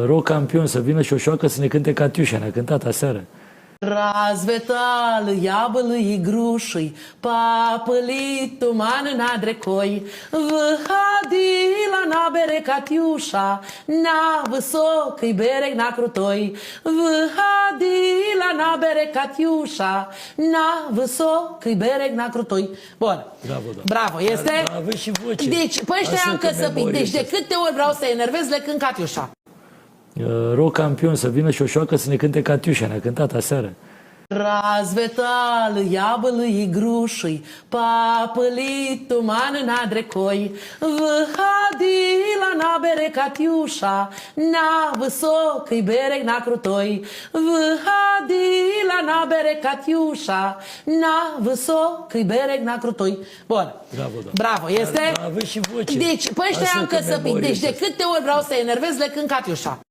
Rog campion să vină Șoșoacă să ne cânte Catiușa, ne-a cântat aseară. Разве я был игрушей, попыли туман над рекой, выходила на берег Катюша, на высокий берег, на крутой, выходила на берег Катюша, на высокий берег, на крутой. Bun. Bravo, da. Bravo, este? Dar aveți și voce. Deci, pe ăștia am căsăpit. Deci, de câte ori vreau să enervez, le cânt Catiușa. Rog campion să vină Șoșoacă să ne cânte Catiușa, ne-a cântat aseară. Разветал я был игрушей, попыли туман над рекой, выходила на берег Катюша, на высокий берег, на крутой, выходила на берег Катюша, на высокий берег, на крутой. Bun. Bravo, da. Bravo, este? Dar aveți și voce. Deci, pe ăștia am căsăpit. Deci, de câte ori vreau să enervez, le cânt Catiușa.